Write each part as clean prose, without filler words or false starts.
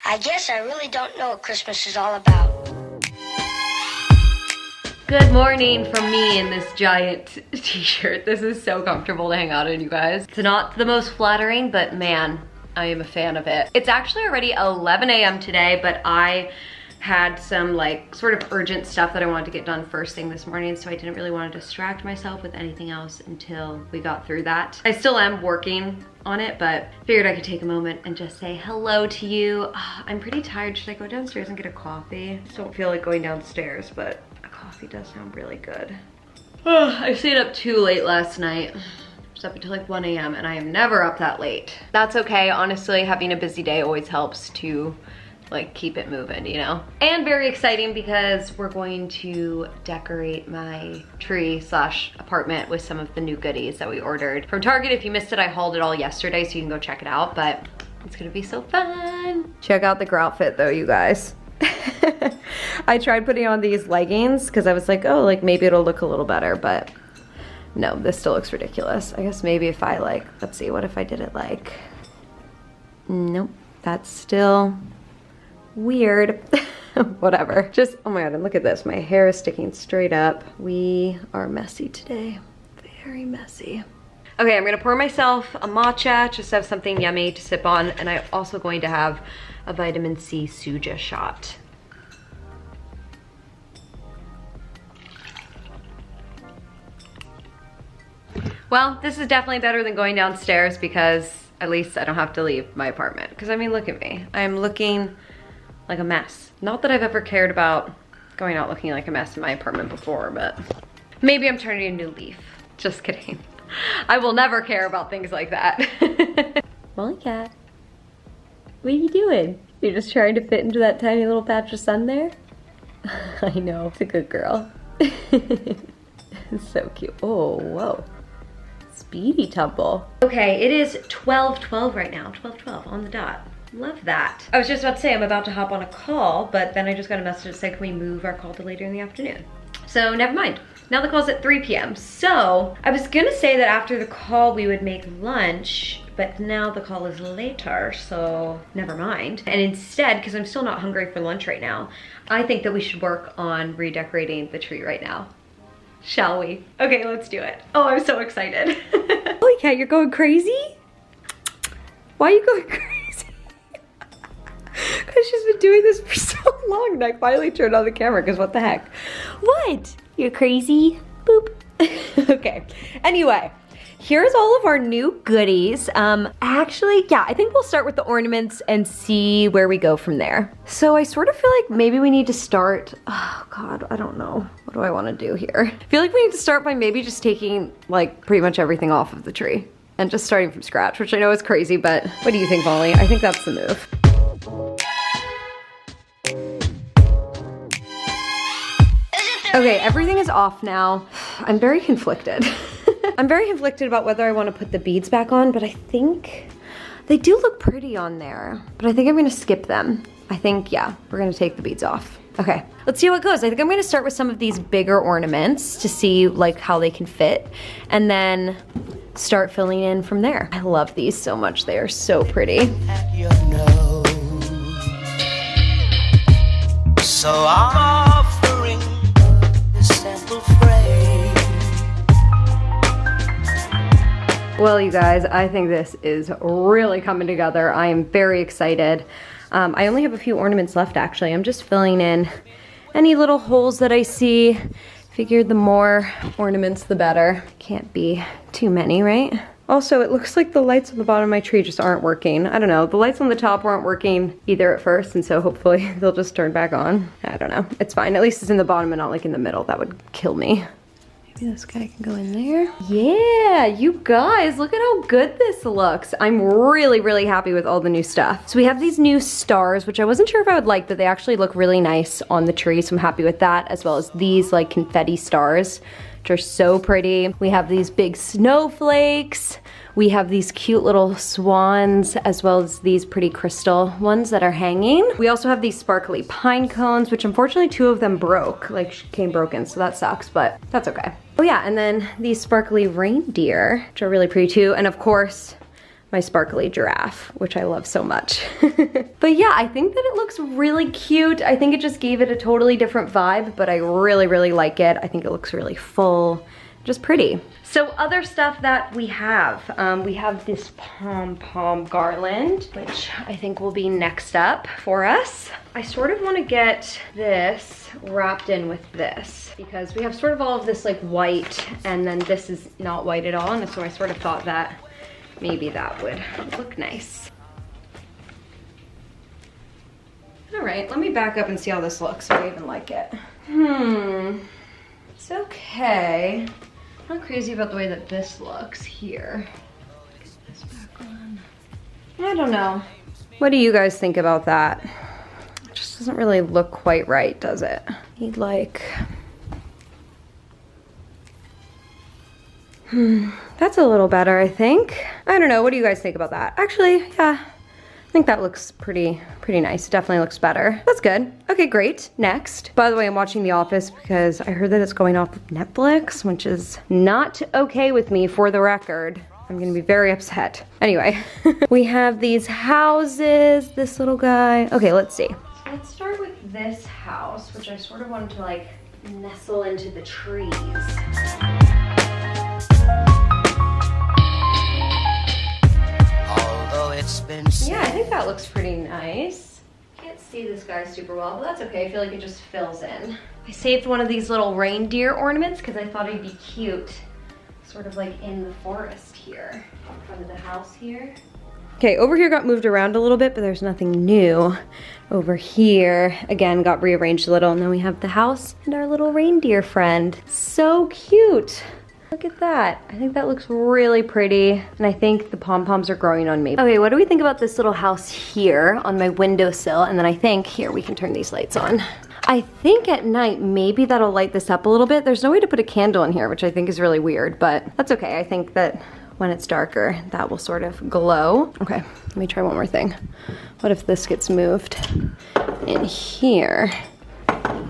I guess I really don't know what Christmas is all about. Good morning from me in this giant t-shirt. This is so comfortable to hang out in, you guys. It's not the most flattering, but man, I am a fan of it. It's actually already 11 a.m. today, but I had some like sort of urgent stuff that I wanted to get done first thing this morning, so I didn't really want to distract myself with anything else until we got through that. I still am working on it, but figured I could take a moment and just say hello to you. I'm pretty tired. Should I go downstairs and get a coffee? I just don't feel like going downstairs, but a coffee does sound really good. I stayed up too late last night. I was up until like 1 a.m. and I am never up that late. That's okay, honestly. Having a busy day always helps to like keep it moving, you know? And very exciting because we're going to decorate my tree slash apartment with some of the new goodies that we ordered from Target. If you missed it, I hauled it all yesterday, so you can go check it out, but it's gonna be so fun. Check out the grout fit though, you guys. I tried putting on these leggings because I was like, oh, like maybe it'll look a little better, but no, this still looks ridiculous. I guess maybe if I like, let's see, what if I did it like, nope, that's still weird. Whatever. Just, oh my god, and look at this. My hair is sticking straight up. We are messy today. Very messy. Okay, I'm gonna pour myself a matcha, just have something yummy to sip on, and I'm also going to have a vitamin C Suja shot. Well, this is definitely better than going downstairs because at least I don't have to leave my apartment. Because I mean, look at me. I'm looking like a mess. Not that I've ever cared about going out looking like a mess in my apartment before, but maybe I'm turning a new leaf. Just kidding. I will never care about things like that. Molly cat, what are you doing? You're just trying to fit into that tiny little patch of sun there? I know, it's a good girl. It's so cute. Oh, whoa. Speedy tumble. Okay, it is 12:12 right now. 12:12 on the dot. Love that. I was just about to say I'm about to hop on a call, but then I just got a message that said, can we move our call to later in the afternoon? So never mind. Now the call's at 3 p.m. So I was gonna say that after the call we would make lunch, but now the call is later, so never mind. And instead, because I'm still not hungry for lunch right now, I think that we should work on redecorating the tree right now. Shall we? Okay, let's do it. Oh, I'm so excited. Holy cat, you're going crazy? Why are you going crazy? Because she's been doing this for so long and I finally turned on the camera because what the heck? What? You're crazy? Boop. Okay. Anyway, here's all of our new goodies. Actually, yeah, I think we'll start with the ornaments and see where we go from there. So I sort of feel like maybe we need to start, oh God, I don't know. What do I want to do here? I feel like we need to start by maybe just taking like pretty much everything off of the tree and just starting from scratch, which I know is crazy, but what do you think, Molly? I think that's the move. Okay, everything is off now. I'm very conflicted. I'm very conflicted about whether I want to put the beads back on, but I think they do look pretty on there. But I think I'm gonna skip them. I think, yeah, we're gonna take the beads off. Okay, let's see how it goes. I think I'm gonna start with some of these bigger ornaments to see like how they can fit, and then start filling in from there. I love these so much. They are so pretty. So I'm offering this sample frame. Well, you guys, I think this is really coming together. I am very excited. I only have a few ornaments left, actually. I'm just filling in any little holes that I see. Figured the more ornaments, the better. Can't be too many, right? Also, it looks like the lights on the bottom of my tree just aren't working. I don't know, the lights on the top weren't working either at first, and so hopefully they'll just turn back on. I don't know, it's fine. At least it's in the bottom and not like in the middle. That would kill me. Maybe this guy can go in there. Yeah, you guys, look at how good this looks. I'm really, really happy with all the new stuff. So we have these new stars, which I wasn't sure if I would like, but they actually look really nice on the tree, so I'm happy with that, as well as these like confetti stars, which are so pretty. We have these big snowflakes. We have these cute little swans, as well as these pretty crystal ones that are hanging. We also have these sparkly pine cones, which unfortunately 2 of them broke, like came broken, so that sucks, but that's okay. Oh yeah, and then these sparkly reindeer, which are really pretty too. And of course, my sparkly giraffe, which I love so much. But yeah, I think that it looks really cute. I think it just gave it a totally different vibe, but I really, really like it. I think it looks really full, just pretty. So other stuff that we have this pom-pom garland, which I think will be next up for us. I sort of want to get this wrapped in with this because we have sort of all of this like white, and then this is not white at all, and so I sort of thought that maybe that would look nice. All right, let me back up and see how this looks, if I even like it. It's okay. I'm not crazy about the way that this looks here. Get this back on. I don't know. What do you guys think about that? It just doesn't really look quite right, does it? Need like... That's a little better, I think. I don't know, what do you guys think about that? Actually, yeah, I think that looks pretty nice. It definitely looks better. That's good. Okay, great. Next. By the way, I'm watching The Office because I heard that it's going off of Netflix, which is not okay with me, for the record. I'm gonna be very upset. Anyway, we have these houses, this little guy. Okay, let's see. So let's start with this house, which I sort of wanted to like nestle into the trees. Yeah, I think that looks pretty nice. Can't see this guy super well, but that's okay. I feel like it just fills in. I saved one of these little reindeer ornaments because I thought it'd be cute, sort of like in the forest here, in front of the house here. Okay, over here got moved around a little bit, but there's nothing new. Over here, again, got rearranged a little, and then we have the house and our little reindeer friend. So cute. Look at that. I think that looks really pretty, and I think the pom-poms are growing on me. Okay, what do we think about this little house here on my windowsill? And then I think, here, we can turn these lights on. I think at night, maybe that'll light this up a little bit. There's no way to put a candle in here, which I think is really weird, but that's okay. I think that when it's darker, that will sort of glow. Okay, let me try one more thing. What if this gets moved in here?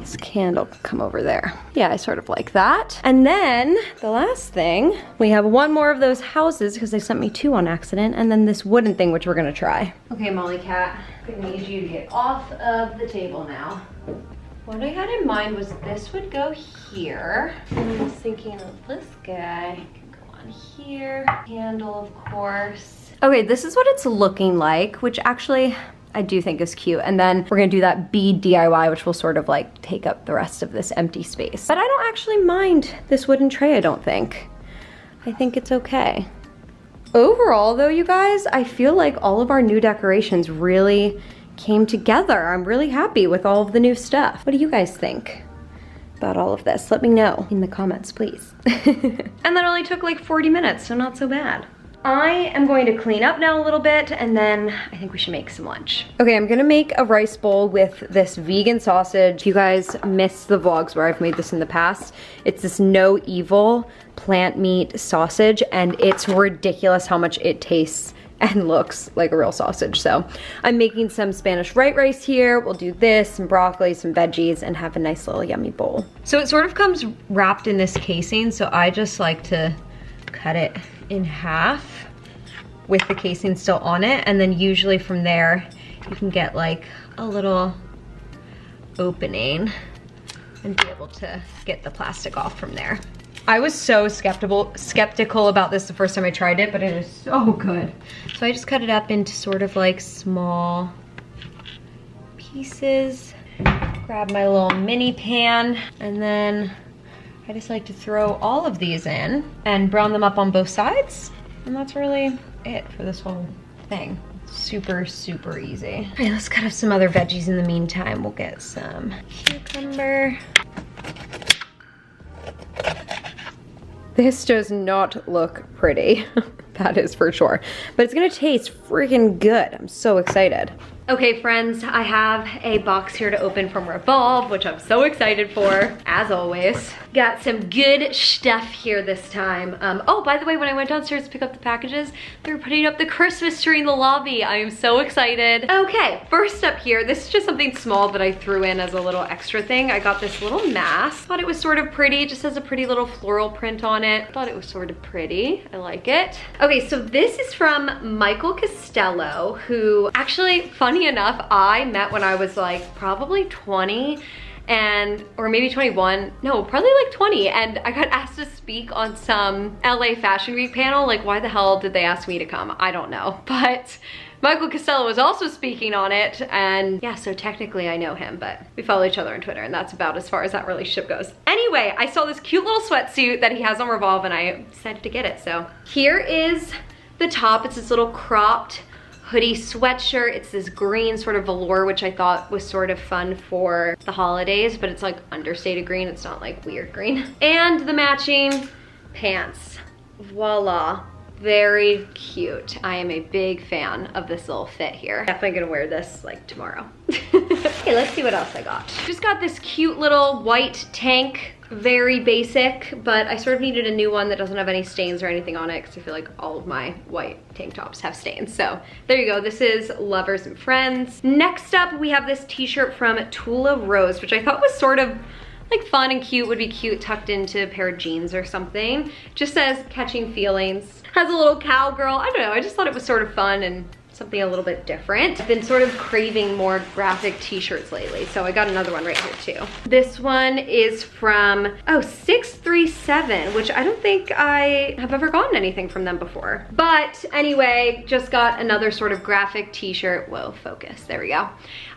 This candle can come over there. Yeah, I sort of like that. And then the last thing, we have one more of those houses because they sent me 2 on accident, and then this wooden thing, which we're gonna try. Okay, Molly Cat, I'm gonna need you to get off of the table now. What I had in mind was this would go here. And I was thinking of this guy can go on here. Handle, of course. Okay, this is what it's looking like, which actually I do think is cute. And then we're gonna do that bead DIY, which will sort of like take up the rest of this empty space. But I don't actually mind this wooden tray, I don't think. I think it's okay. Overall though, you guys, I feel like all of our new decorations really came together. I'm really happy with all of the new stuff. What do you guys think about all of this? Let me know in the comments, please. And that only took like 40 minutes, so not so bad. I am going to clean up now a little bit, and then I think we should make some lunch. Okay, I'm gonna make a rice bowl with this vegan sausage. If you guys missed the vlogs where I've made this in the past, it's this no evil plant meat sausage, and it's ridiculous how much it tastes and looks like a real sausage. So I'm making some Spanish white rice here. We'll do this, some broccoli, some veggies, and have a nice little yummy bowl. So it sort of comes wrapped in this casing, so I just like to cut it in half with the casing still on it, and then usually from there you can get like a little opening and be able to get the plastic off from there. I was so skeptical about this the first time I tried it, but it is so good. So I just cut it up into sort of like small pieces. Grab my little mini pan, and then I just like to throw all of these in and brown them up on both sides. And that's really it for this whole thing. Super, super easy. All right, let's cut up some other veggies in the meantime. We'll get some cucumber. This does not look pretty. That is for sure. But it's gonna taste freaking good. I'm so excited. Okay friends, I have a box here to open from Revolve, which I'm so excited for, as always. Got some good stuff here this time. Oh, by the way, when I went downstairs to pick up the packages, they were putting up the Christmas tree in the lobby. I am so excited. Okay, first up here, this is just something small that I threw in as a little extra thing. I got this little mask. Thought it was sort of pretty. It just has a pretty little floral print on it. Thought it was sort of pretty. I like it. Okay, so this is from Michael Costello, who actually, funny enough, I met when I was like probably 20 or maybe 21, no, probably like 20, and I got asked to speak on some LA Fashion Week panel. Like, why the hell did they ask me to come? I don't know, but Michael Costello was also speaking on it, and yeah, so technically I know him, but we follow each other on Twitter, and that's about as far as that relationship goes. Anyway, I saw this cute little sweatsuit that he has on Revolve, and I decided to get it. So here is the top. It's this little cropped hoodie sweatshirt. It's this green sort of velour, which I thought was sort of fun for the holidays, but it's like understated green. It's not like weird green. And the matching pants. Voila. Very cute. I am a big fan of this little fit here. Definitely gonna wear this like tomorrow. Okay, let's see what else I got. Just got this cute little white tank. Very basic, but I sort of needed a new one that doesn't have any stains or anything on it, because I feel like all of my white tank tops have stains. So there you go. This is Lovers and Friends. Next up, we have this t-shirt from Tula Rose, which I thought was sort of like fun and cute. Would be cute tucked into a pair of jeans or something. Just says Catching Feelings. Has a little cowgirl. I don't know, I just thought it was sort of fun and something a little bit different. I've been sort of craving more graphic t-shirts lately, so I got another one right here too. This one is from, oh, 637, which I don't think I have ever gotten anything from them before. But anyway, just got another sort of graphic t-shirt. Whoa, focus, there we go.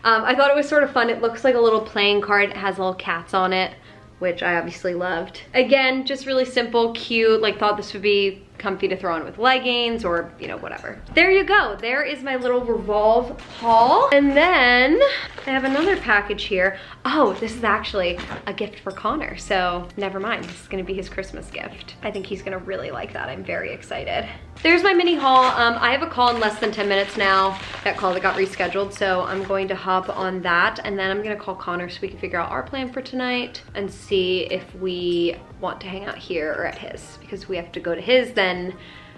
I thought it was sort of fun. It looks like a little playing card. It has little cats on it, which I obviously loved. Again, just really simple, cute, like thought this would be comfy to throw on with leggings or, you know, whatever. There you go. There is my little Revolve haul. And then I have another package here. Oh, this is actually a gift for Connor. So never mind. This is gonna be his Christmas gift. I think he's gonna really like that. I'm very excited. There's my mini haul. I have a call in less than 10 minutes now. That call that got rescheduled. So I'm going to hop on that, and then I'm gonna call Connor so we can figure out our plan for tonight and see if we want to hang out here or at his, because we have to go to his, then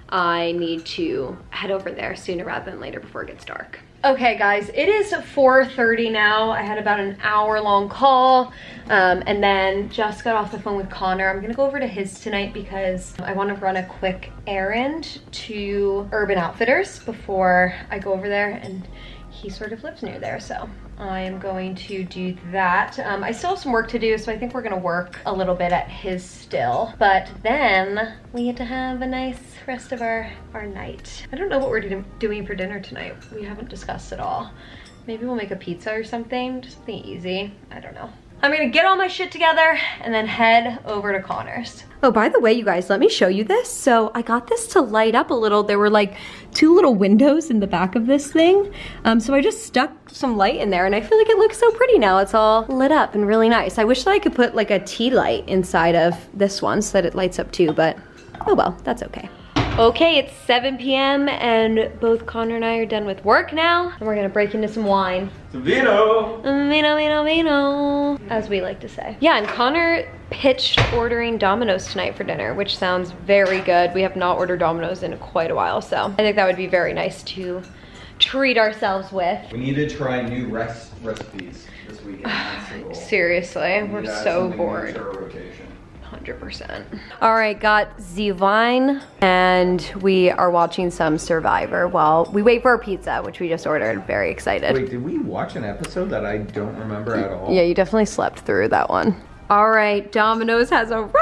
I need to head over there sooner rather than later before it gets dark. Okay guys, it is 4:30 now. I had about an hour-long call, and then just got off the phone with Connor. I'm gonna go over to his tonight because I want to run a quick errand to Urban Outfitters before I go over there, and he sort of lives near there, so I am going to do that. I still have some work to do, so I think we're gonna work a little bit at his still, but then we get to have a nice rest of our night. I don't know what we're doing for dinner tonight. We haven't discussed at all. Maybe we'll make a pizza or something, just something easy. I don't know. I'm gonna get all my shit together and then head over to Connor's. Oh, by the way, you guys, let me show you this. So I got this to light up a little. There were like 2 little windows in the back of this thing. So I just stuck some light in there, and I feel like it looks so pretty now. It's all lit up and really nice. I wish that I could put like a tea light inside of this one so that it lights up too, but oh well, that's okay. Okay, it's 7 p.m. and both Connor and I are done with work now, and we're gonna break into some wine. Some vino! Vino, vino, vino, as we like to say. Yeah, and Connor pitched ordering Domino's tonight for dinner, which sounds very good. We have not ordered Domino's in quite a while, so I think that would be very nice to treat ourselves with. We need to try new recipes this weekend. Seriously, we're so bored. 100%. All right, got the wine, and we are watching some Survivor while we wait for our pizza, which we just ordered. Very excited. Wait, did we watch an episode that I don't remember at all? Yeah, you definitely slept through that one. All right, Domino's has arrived.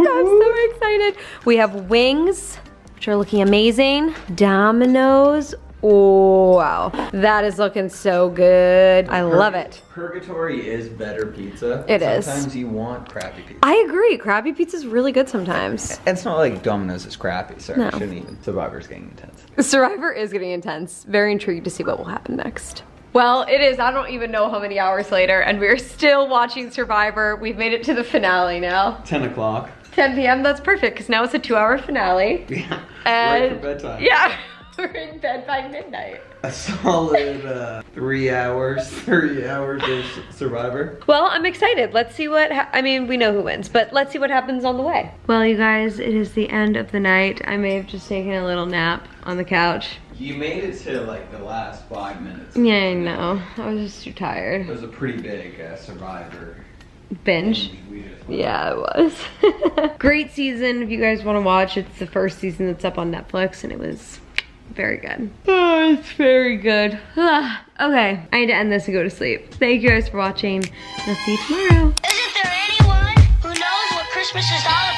I'm so excited. We have wings, which are looking amazing. Domino's. Oh, wow. That is looking so good. I love it. Purgatory is better pizza. It is. Sometimes you want crappy pizza. I agree. Crappy pizza is really good sometimes. It's not like Domino's is crappy. Sorry, No. I shouldn't even. Survivor's getting intense. Survivor is getting intense. Very intrigued to see what will happen next. Well, it is, I don't even know how many hours later, and we're still watching Survivor. We've made it to the finale now. 10 o'clock. 10 p.m., that's perfect, because now it's a 2-hour finale. Yeah, And right for bedtime. yeah, we're in bed by midnight. A solid 3 hours of Survivor. Well, I'm excited. Let's see what, I mean, we know who wins, but let's see what happens on the way. Well, you guys, it is the end of the night. I may have just taken a little nap on the couch. You made it to like the last 5 minutes. Yeah, I know. I was just too It tired. was a pretty big Survivor. Binge. We just Yeah, it was. Great season. If you guys want to watch, it's the first season that's up on Netflix, and it was very good. Oh, it's very good. Okay, I need to end this and go to sleep. Thank you guys for watching. I'll see you tomorrow. Isn't there anyone who knows what Christmas is all about?